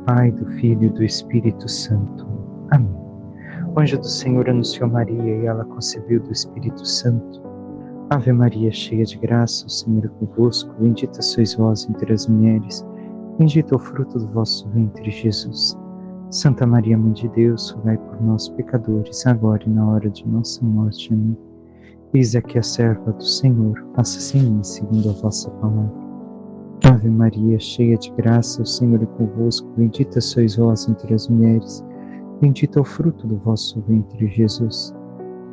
Pai, do Filho e do Espírito Santo. Amém. O anjo do Senhor anunciou Maria e ela concebeu do Espírito Santo. Ave Maria, cheia de graça, o Senhor é convosco. Bendita sois vós entre as mulheres. Bendito é o fruto do vosso ventre, Jesus. Santa Maria, Mãe de Deus, rogai por nós, pecadores, agora e na hora de nossa morte. Amém. Eis aqui a serva do Senhor, faça-se em mim segundo a vossa palavra. Ave Maria, cheia de graça, o Senhor é convosco. Bendita sois vós entre as mulheres. Bendito é o fruto do vosso ventre, Jesus.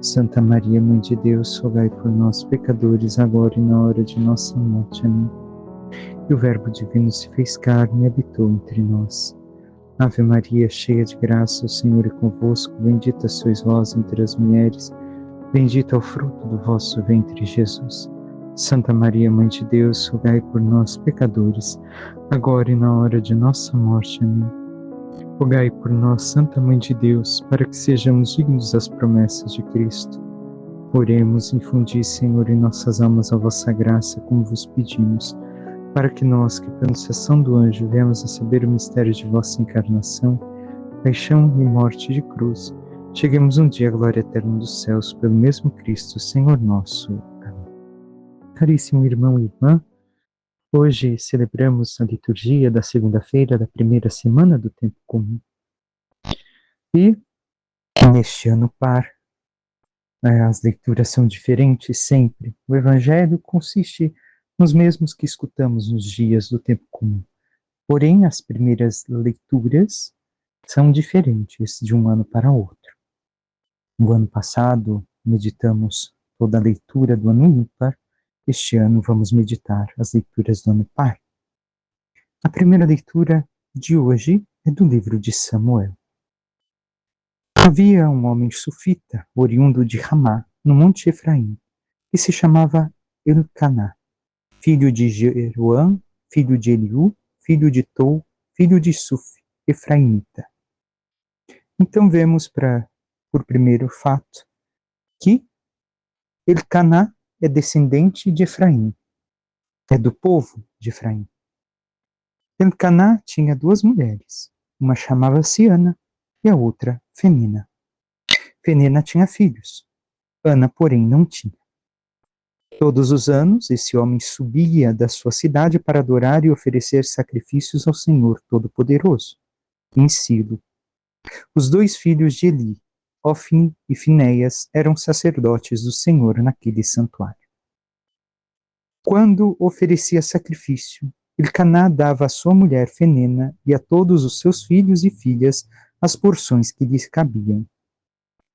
Santa Maria, Mãe de Deus, rogai por nós, pecadores, agora e na hora de nossa morte. Amém. E o Verbo divino se fez carne e habitou entre nós. Ave Maria, cheia de graça, o Senhor é convosco. Bendita sois vós entre as mulheres. Bendito é o fruto do vosso ventre, Jesus. Santa Maria, Mãe de Deus, rogai por nós, pecadores, agora e na hora de nossa morte. Amém. Rogai por nós, Santa Mãe de Deus, para que sejamos dignos das promessas de Cristo. Oremos, infundi, Senhor, em nossas almas a vossa graça, como vos pedimos, para que nós, que pela intercessão do anjo, venhamos a saber o mistério de vossa encarnação, paixão e morte de cruz, cheguemos um dia à glória eterna dos céus, pelo mesmo Cristo, Senhor nosso. Amém. Caríssimo irmão e irmã, hoje celebramos a liturgia da segunda-feira da primeira semana do Tempo Comum. E, neste ano par, as leituras são diferentes sempre. O Evangelho consiste nos mesmos que escutamos nos dias do Tempo Comum. Porém, as primeiras leituras são diferentes de um ano para outro. No ano passado, meditamos toda a leitura do ano ímpar. Este ano vamos meditar as leituras do ano par. A primeira leitura de hoje é do livro de Samuel. Havia um homem sufita, oriundo de Ramá, no monte Efraim, que se chamava Elcaná, filho de Jeroam, filho de Eliú, filho de Tou, filho de Suf, efraimita. Então vemos por primeiro fato que Elcaná é descendente de Efraim, é do povo de Efraim. Elcaná tinha duas mulheres, uma chamava-se Ana e a outra Fenina. Fenina tinha filhos, Ana, porém, não tinha. Todos os anos, esse homem subia da sua cidade para adorar e oferecer sacrifícios ao Senhor Todo-Poderoso, em Silo. Os dois filhos de Eli, Ofni e Finéias, eram sacerdotes do Senhor naquele santuário. Quando oferecia sacrifício, Elcaná dava à sua mulher Fenina e a todos os seus filhos e filhas as porções que lhes cabiam.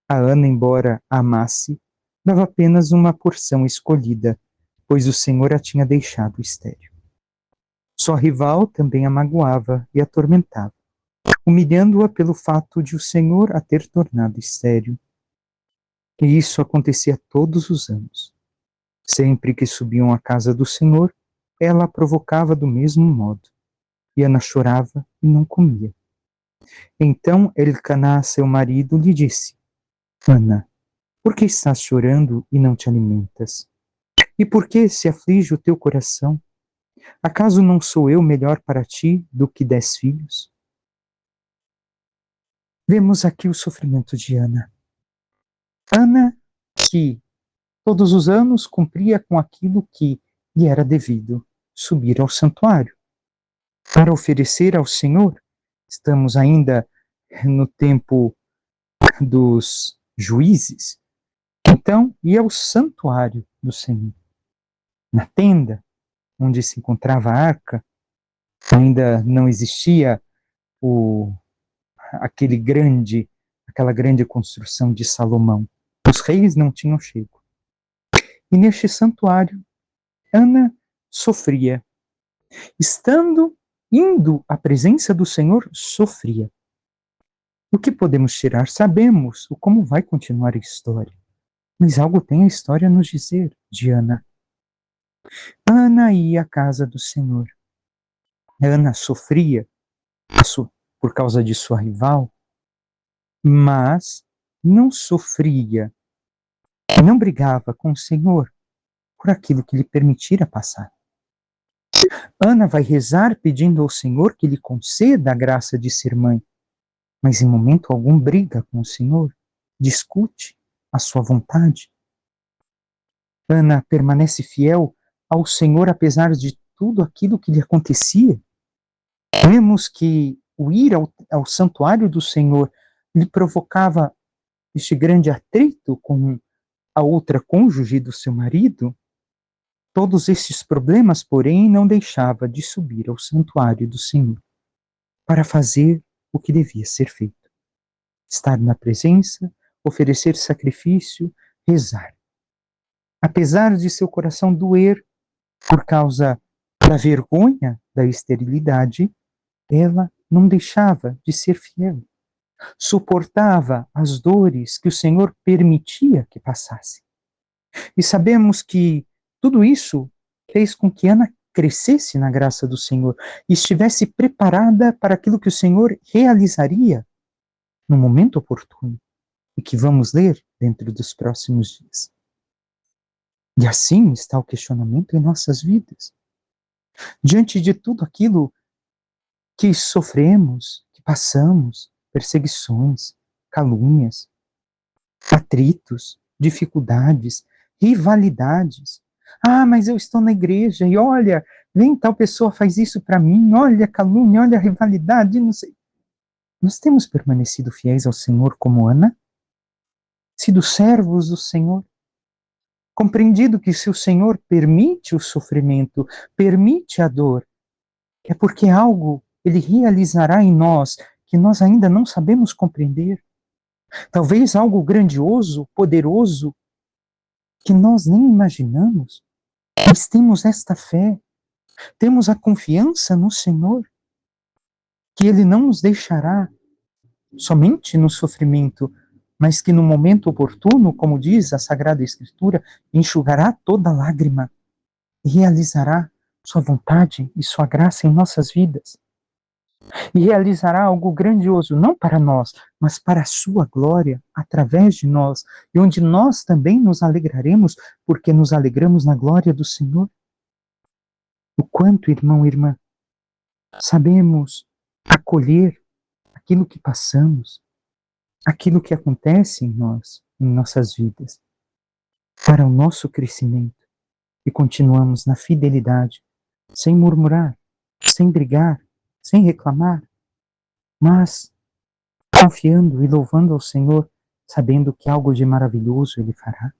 A Ana, embora a amasse, dava apenas uma porção escolhida, pois o Senhor a tinha deixado estéril. Sua rival também a magoava e atormentava, humilhando-a pelo fato de o Senhor a ter tornado estéril. E isso acontecia todos os anos. Sempre que subiam à casa do Senhor, ela a provocava do mesmo modo. E Ana chorava e não comia. Então Elcaná, seu marido, lhe disse: Ana, por que estás chorando e não te alimentas? E por que se aflige o teu coração? Acaso não sou eu melhor para ti do que 10 filhos? Vemos aqui o sofrimento de Ana. Ana, que todos os anos cumpria com aquilo que lhe era devido, subir ao santuário para oferecer ao Senhor. Estamos ainda no tempo dos juízes. Então, ia ao santuário do Senhor, na tenda onde se encontrava a arca. Ainda não existia aquela grande construção de Salomão. Os reis não tinham chego. E neste santuário, Ana sofria. Indo à presença do Senhor, sofria. O que podemos tirar? Sabemos como vai continuar a história. Mas algo tem a história a nos dizer de Ana. Ana ia à casa do Senhor. Ana sofria por causa de sua rival, mas não sofria, não brigava com o Senhor por aquilo que lhe permitira passar. Ana vai rezar pedindo ao Senhor que lhe conceda a graça de ser mãe, mas em momento algum briga com o Senhor, discute a sua vontade. Ana permanece fiel ao Senhor apesar de tudo aquilo que lhe acontecia. Vemos que o ir ao santuário do Senhor lhe provocava este grande atrito com a outra cônjuge do seu marido. Todos estes problemas, porém, não deixava de subir ao santuário do Senhor para fazer o que devia ser feito. Estar na presença, oferecer sacrifício, rezar. Apesar de seu coração doer por causa da vergonha da esterilidade, ela não deixava de ser fiel. Suportava as dores que o Senhor permitia que passasse. E sabemos que tudo isso fez com que Ana crescesse na graça do Senhor e estivesse preparada para aquilo que o Senhor realizaria no momento oportuno e que vamos ler dentro dos próximos dias. E assim está o questionamento em nossas vidas. Diante de tudo aquilo que sofremos, que passamos, perseguições, calúnias, atritos, dificuldades, rivalidades. Ah, mas eu estou na igreja e olha, vem tal pessoa faz isso para mim, olha a calúnia, olha a rivalidade, não sei. Nós temos permanecido fiéis ao Senhor como Ana? Sido servos do Senhor? Compreendido que se o Senhor permite o sofrimento, permite a dor, é porque algo Ele realizará em nós que nós ainda não sabemos compreender. Talvez algo grandioso, poderoso, que nós nem imaginamos. Mas temos esta fé, temos a confiança no Senhor, que Ele não nos deixará somente no sofrimento, mas que no momento oportuno, como diz a Sagrada Escritura, enxugará toda lágrima e realizará sua vontade e sua graça em nossas vidas. E realizará algo grandioso, não para nós, mas para a sua glória, através de nós, e onde nós também nos alegraremos, porque nos alegramos na glória do Senhor. O quanto, irmão e irmã, sabemos acolher aquilo que passamos, aquilo que acontece em nós, em nossas vidas, para o nosso crescimento, e continuamos na fidelidade, sem murmurar, sem brigar, sem reclamar, mas confiando e louvando ao Senhor, sabendo que algo de maravilhoso Ele fará.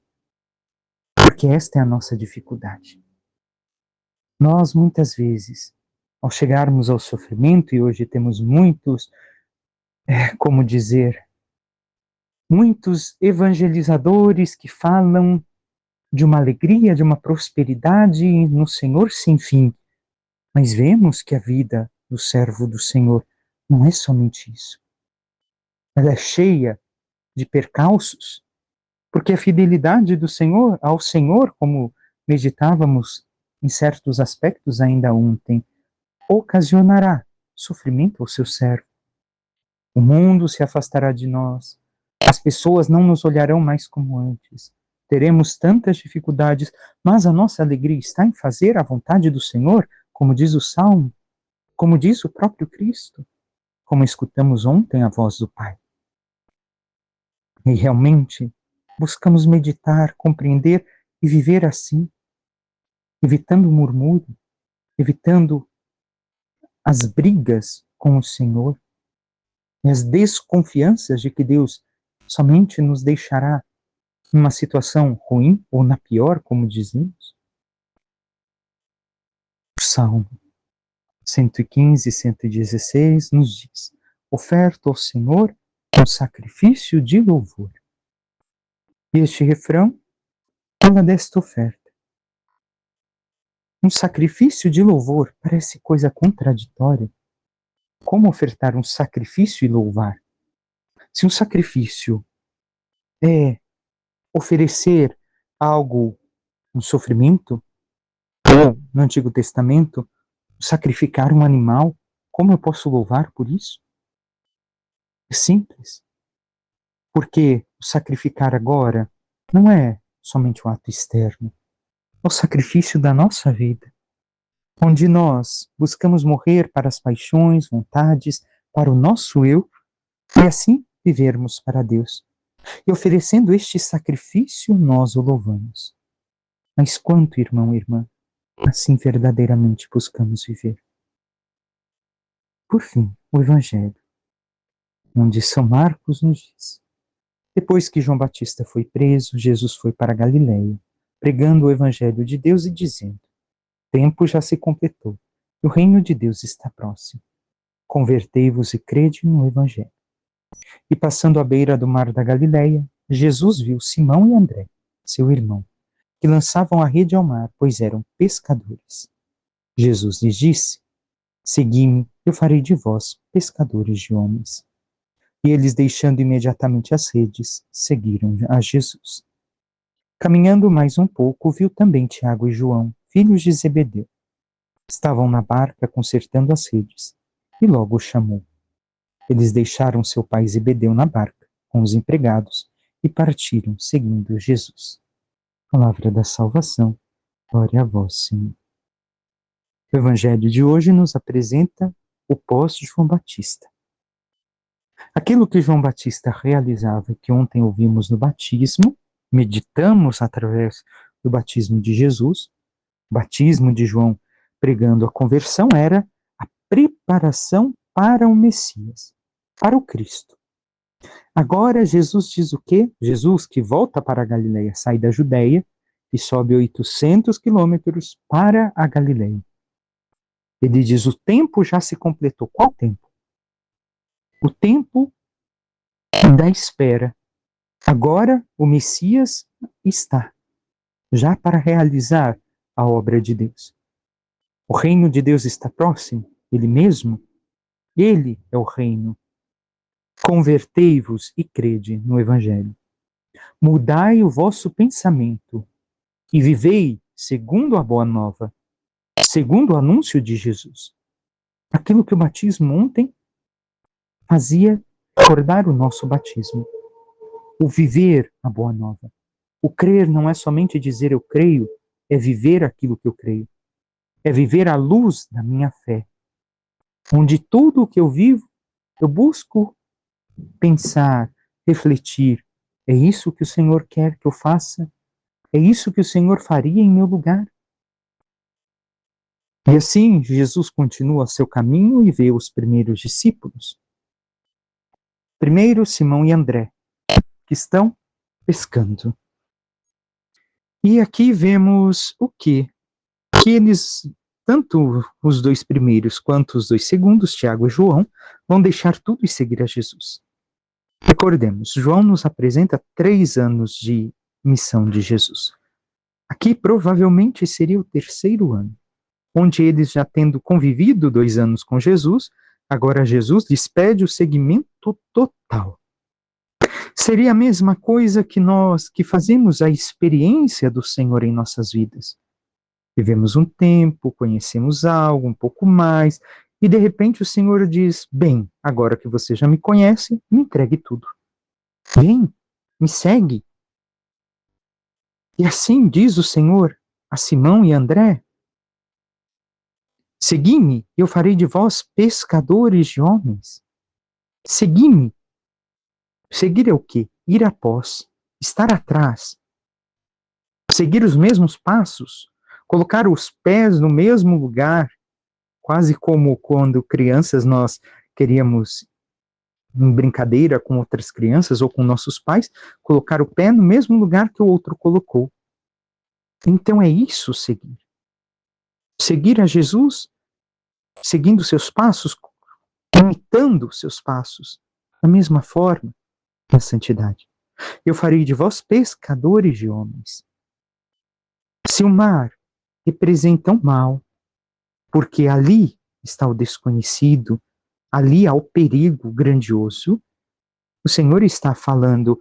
Porque esta é a nossa dificuldade. Nós, muitas vezes, ao chegarmos ao sofrimento, e hoje temos muitos, como dizer, muitos evangelizadores que falam de uma alegria, de uma prosperidade no Senhor sem fim. Mas vemos que a vida do servo do Senhor não é somente isso. Ela é cheia de percalços, porque a fidelidade do Senhor ao Senhor, como meditávamos em certos aspectos ainda ontem, ocasionará sofrimento ao seu servo. O mundo se afastará de nós, as pessoas não nos olharão mais como antes, teremos tantas dificuldades, mas a nossa alegria está em fazer a vontade do Senhor, como diz o Salmo, como diz o próprio Cristo, como escutamos ontem a voz do Pai. E realmente buscamos meditar, compreender e viver assim, evitando o murmúrio, evitando as brigas com o Senhor e as desconfianças de que Deus somente nos deixará numa situação ruim ou na pior, como dizemos. O Salmo 115, 116 nos diz: oferta ao Senhor um sacrifício de louvor. E este refrão fala desta oferta. Um sacrifício de louvor parece coisa contraditória. Como ofertar um sacrifício e louvar? Se um sacrifício é oferecer algo, um sofrimento, ou no Antigo Testamento, sacrificar um animal, como eu posso louvar por isso? É simples. Porque o sacrificar agora não é somente um ato externo, é o sacrifício da nossa vida. onde nós buscamos morrer para as paixões, vontades, para o nosso eu, e assim vivermos para Deus. E oferecendo este sacrifício, nós o louvamos. Mas quanto, irmão e irmã, assim verdadeiramente buscamos viver? Por fim, o Evangelho, onde São Marcos nos diz: depois que João Batista foi preso, Jesus foi para Galiléia, pregando o Evangelho de Deus e dizendo: o tempo já se completou, e o reino de Deus está próximo. Convertei-vos e crede no Evangelho. E passando à beira do mar da Galiléia, Jesus viu Simão e André, seu irmão, que lançavam a rede ao mar, pois eram pescadores. Jesus lhes disse: segui-me, eu farei de vós pescadores de homens. E eles, deixando imediatamente as redes, seguiram a Jesus. Caminhando mais um pouco, viu também Tiago e João, filhos de Zebedeu. Estavam na barca consertando as redes, e logo os chamou. Eles deixaram seu pai Zebedeu na barca, com os empregados, e partiram, seguindo Jesus. Palavra da salvação, glória a vós, Senhor. O Evangelho de hoje nos apresenta o pós-João Batista. Aquilo que João Batista realizava, que ontem ouvimos no batismo, meditamos através do batismo de Jesus, o batismo de João pregando a conversão, era a preparação para o Messias, para o Cristo. Agora Jesus diz o quê? Jesus, que volta para a Galileia, sai da Judéia e sobe 800 quilômetros para a Galileia. Ele diz: o tempo já se completou. Qual tempo? O tempo da espera. Agora o Messias está já para realizar a obra de Deus. O reino de Deus está próximo, ele mesmo. Ele é o reino. Convertei-vos e crede no Evangelho. Mudai o vosso pensamento e vivei segundo a boa nova, segundo o anúncio de Jesus. Aquilo que o batismo ontem fazia recordar o nosso batismo. O viver a boa nova. O crer não é somente dizer eu creio, é viver aquilo que eu creio. É viver à luz da minha fé. Onde tudo o que eu vivo, eu busco pensar, refletir. É isso que o Senhor quer que eu faça? É isso que o Senhor faria em meu lugar? E assim, Jesus continua seu caminho e vê os primeiros discípulos. Primeiro, Simão e André, que estão pescando. E aqui vemos o quê? Que eles, tanto os dois primeiros quanto os dois segundos, Tiago e João, vão deixar tudo e seguir a Jesus. Recordemos, João nos apresenta 3 anos de missão de Jesus. Aqui provavelmente seria o 3º ano, onde eles, já tendo convivido 2 anos com Jesus, agora Jesus lhes pede o seguimento total. Seria a mesma coisa que nós que fazemos a experiência do Senhor em nossas vidas. Vivemos um tempo, conhecemos algo, um pouco mais, e de repente o Senhor diz: bem, agora que você já me conhece, me entregue tudo. Vem, me segue. E assim diz o Senhor a Simão e André: segui-me, eu farei de vós pescadores de homens. Segui-me. Seguir é o quê? Ir após, estar atrás, seguir os mesmos passos, colocar os pés no mesmo lugar, quase como quando crianças nós queríamos, em brincadeira com outras crianças ou com nossos pais, colocar o pé no mesmo lugar que o outro colocou. Então é isso seguir. Seguir a Jesus, seguindo seus passos, imitando seus passos, da mesma forma, na santidade. Eu farei de vós pescadores de homens. Se o mar representa o mal, porque ali está o desconhecido, ali há o perigo grandioso, o Senhor está falando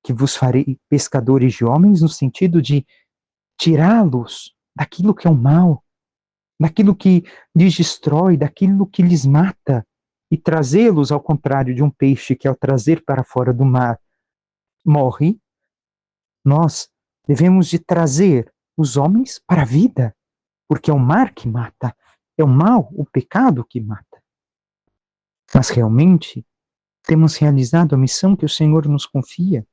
que vos farei pescadores de homens no sentido de tirá-los daquilo que é o mal, daquilo que lhes destrói, daquilo que lhes mata, e trazê-los, ao contrário de um peixe que, ao trazer para fora do mar, morre. Nós devemos de trazer os homens para a vida, porque é o mar que mata, é o mal, o pecado que mata. Mas realmente temos realizado a missão que o Senhor nos confia.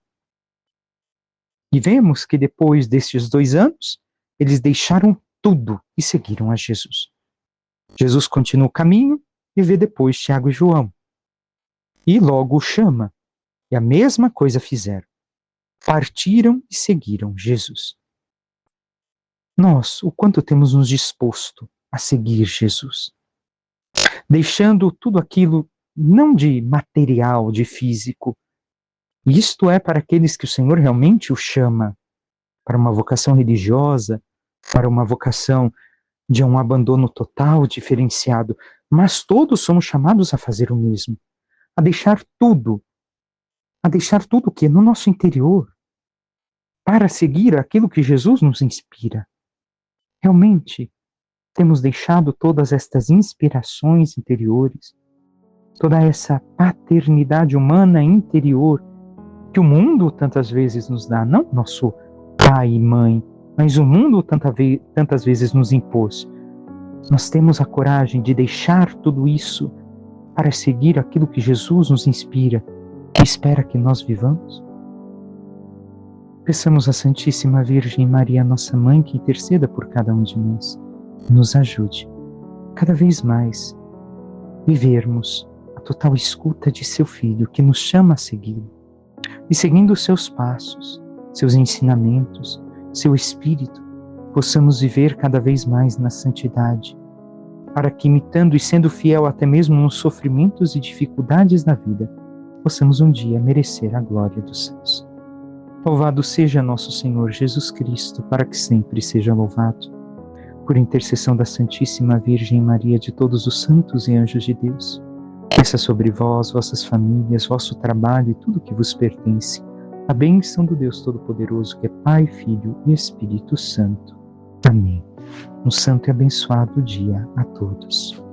E vemos que depois destes 2 anos, eles deixaram tudo e seguiram a Jesus. Jesus continua o caminho e vê depois Tiago e João. E logo o chama. E a mesma coisa fizeram. Partiram e seguiram Jesus. Nós, o quanto temos nos disposto a seguir Jesus? Deixando tudo aquilo, não de material, de físico. Isto é para aqueles que o Senhor realmente o chama para uma vocação religiosa, para uma vocação de um abandono total, diferenciado. Mas todos somos chamados a fazer o mesmo. A deixar tudo que é no nosso interior, para seguir aquilo que Jesus nos inspira. Realmente, temos deixado todas estas inspirações interiores, toda essa paternidade humana interior que o mundo tantas vezes nos dá, não nosso pai e mãe, mas o mundo tantas vezes nos impôs. Nós temos a coragem de deixar tudo isso para seguir aquilo que Jesus nos inspira e espera que nós vivamos? Peçamos à Santíssima Virgem Maria, nossa Mãe, que interceda por cada um de nós, nos ajude cada vez mais vivermos a total escuta de seu Filho, que nos chama a segui-lo, e seguindo os seus passos, seus ensinamentos, seu Espírito, possamos viver cada vez mais na santidade, para que, imitando e sendo fiel até mesmo nos sofrimentos e dificuldades da vida, possamos um dia merecer a glória dos céus. Louvado seja nosso Senhor Jesus Cristo, para que sempre seja louvado. Por intercessão da Santíssima Virgem Maria, de todos os santos e anjos de Deus, desça sobre vós, vossas famílias, vosso trabalho e tudo que vos pertence, a bênção do Deus Todo-Poderoso, que é Pai, Filho e Espírito Santo. Amém. Um santo e abençoado dia a todos.